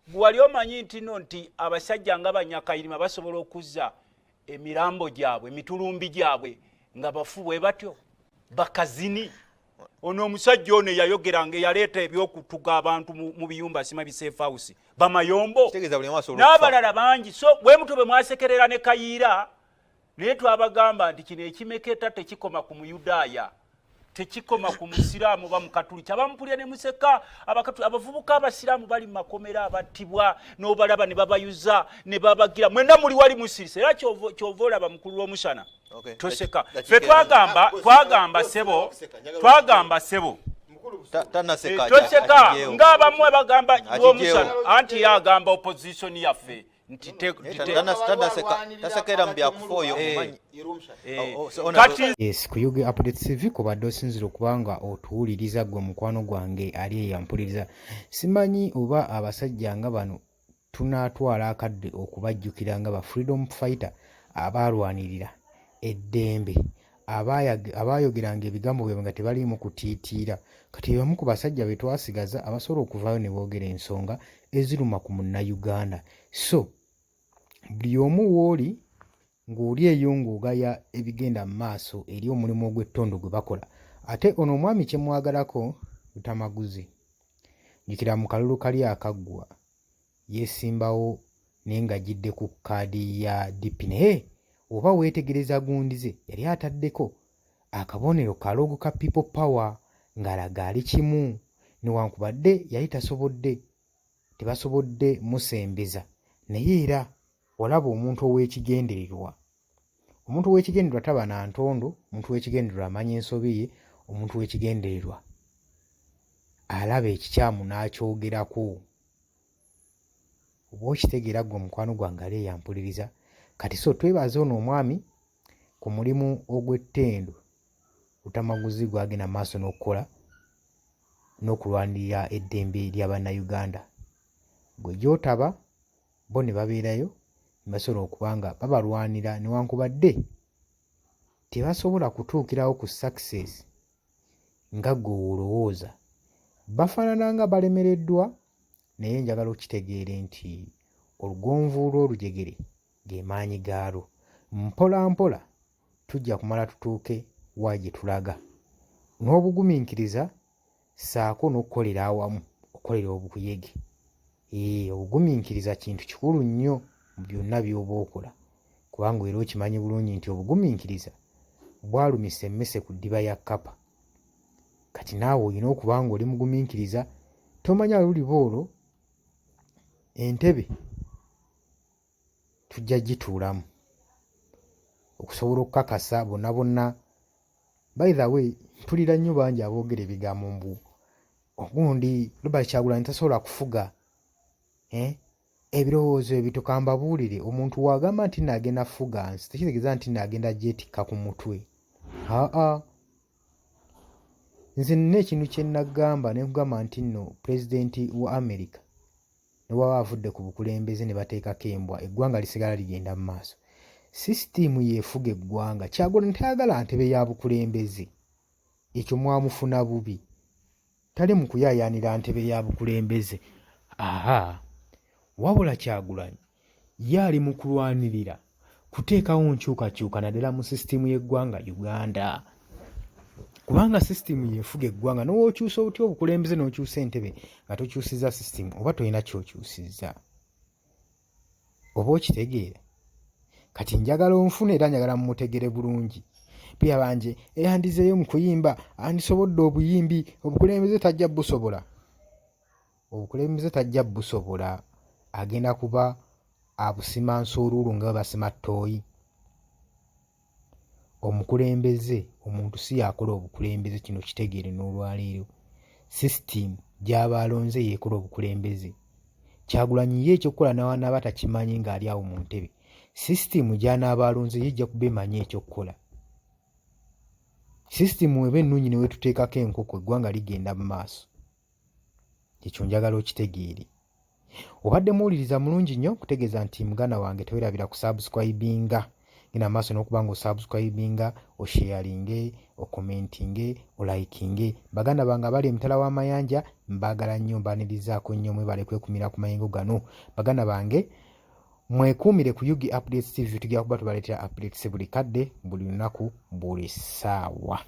gwali omanyi nti abasajja nga banyakayirima basobola okuzza emirambo gyabwe mitulumbi gyabwe nga bafu bwe batyo bakazini. Ono omusajja ono yayogeranga yaleeta ebyokutuga abantu mu biyumba sima bi safe house bamayombo n'abalala bangi. So bwe muto bwe mwasekerera ne Kayiira naye twabagamba nti kino ekimeketa tekikoma ku Muyudaaya, tekikoma ku Musiraamu ba Mukatuliki. Abampulira ne museka abavubuka abasiraamu bali mu makomera abattibwa n'obalaba ne babayuza ne babagira. Mwenda muli wali musirise era kyova olaba mukulu w'omusana toseka. Ffe twagamba sebo toseka ng'abamu bagamba w'omusana anti yagamba opposition yaffe nti tasekera mbyakufoyo omanyi. Yes, ku Yuge Update TV kubadde osinzira okubanga otuwuliriza gwe mukwano gwange ali eyampuliriza. Simanyi oba abasajja nga bano tunaatwala akadde okubajjukira nga ba freedom fighter abalwanirira eddembe, abaayogeranga ebigambo byabwe nga tebaliimu kutiitiira. Kati bamu ku basajja be twasigaza abasobola okuvaayo ne boogera ensonga eziruma ku munnayuganda. So buli omu w'oli ng'oli eyo ng'ogaya ebigenda mu maaso eri omulimu ogw'ettondo gwe bakola. Ate ono omwami kye mwagalako Lutamaguzi, jjukira mu kalulu kali akaggwa yeesimbawo naye ng'ajjidde ku kkaadi ya DP. Naye oba weetegereza gundize yali ataddeko akabonero ka logo ka people power ng'alaga ali kimu, newankubadde yali tebasobodde musembeza. Naye era olaba omuntu ow'ekigendererwa. Omuntu ow'ekigendererwa taba na ntondo, omuntu ow'ekigendererwa amanya ensobi ye, omuntu ow'ekigendererwa alaba ekikyamu n'akyogerako. Oba okitegeera gwe mukwano gwange ali eyampuliriza. Kati so twebaze ono omwami ku mulimu ogw'ettendo Lutamaguzi gwagenda maaso n'okukola n'okulwanirira eddembe ly'Abannayuganda. Gwe gy'otaba bo ne babeerayo ne basobola okuba nga babalwanira newankubadde tebasobola kutuukirawo ku success nga gwe olowooza. Bafaanana nga balemereddwa, naye njagala okitegeere nti olugonvu lw'olujegere ge maanyi gaalwo. Mpola mpola tujja kumala tutuuke wa gye tulaga n'obugumiikiriza ssaako n'okukolera awamu okukolera obukuyege. Obugumiikiriza kintu kikulu nnyo mu byonna by'oba okola, kubanga era okimanyi bulungi nti obugumiikiriza bwalumisa emmese ku ddiba ya kkapa. Kati naawe olina okuba nga oli mugumiikiriza, tomanya luliba olwo entebe tujja gituulamu okusobola okukakasa bonna. By the way, mpulira nnyo bangi aboogera ebigambo mbu ogundi Robert Kyagulanyi tasobola kufuga ebirowoozo ebituka. Mbabuulire, omuntu wagamba nti naagenda fuga nsi tekitegeeza nti naagenda gyetikka ku mutwe. Nze nina ekintu kye nagamba ne nkugamba nti nno pulezidenti wa America ne bw'aba avudde ku bukulembeze ne bateekako embwa, eggwanga lisigala ligenda mu maaso. Sisitiimu yeefuga eggwanga. Kyagulanyi tayagala ntebe ya bukulembeze, ekyo mwamufuna bubi. Tali mu kuyaayaanira ntebe ya bukulembeze. Wabula Kyagulanyi ye ali mu kulwanirira kuteekawo nkyukakyuka naddala mu sisitiimu y'eggwanga Uganda. Kubanga sisitiimu yeefuga eggwanga, n'owookyusa otya obukulembeze n'okyusa entebe nga tokyusizza sisitiimu, oba tolina ky'okyusizza. Oba okitegeera? Kati njagala onfune era njagala mumutegere bulungi. Pia banje eyandizeeyo mu kuyimba andisobodde obuyimbi, obukulembeze tajja busobola. Obukulembeze tajja busobola, agenda kuba abusima nsuuluulu nga basima ttooyi. Omukulembeze, omuntu si yakola obukulembeze, kino kitegeere n'olwaleero. Sisitiimu gy'aba alonze yeekola obukulembeze. Kyagulanyi ye ekyokukola n'aba takimanyi ng'ali awo mu ntebe. Sisitiimu gy'anaaba alonze ye ejja kuba emanyi ekyokukola. Sisitiimu weba ennungi ne wetuteekako enkoko, eggwanga ligenda mu maaso. Ekyo njagala okitegeere. Obadde muwuliriza mulungi nnyo kutegeeza nti muganda wange tewerabira kusubscribinga. Genda maaso n'okuba nga osubscribinga, osharinge, okomentinge, olikinge. Baganda bange abali emitala w'amayanja mbagala nnyo mbanirizaako nnyo mwebale kwekumira ku mayengo gano baganda bange mwekuumire ku Yugi Updates TV tujja kuba tubaleetera updates buli kadde buli lunaku buli ssaawa.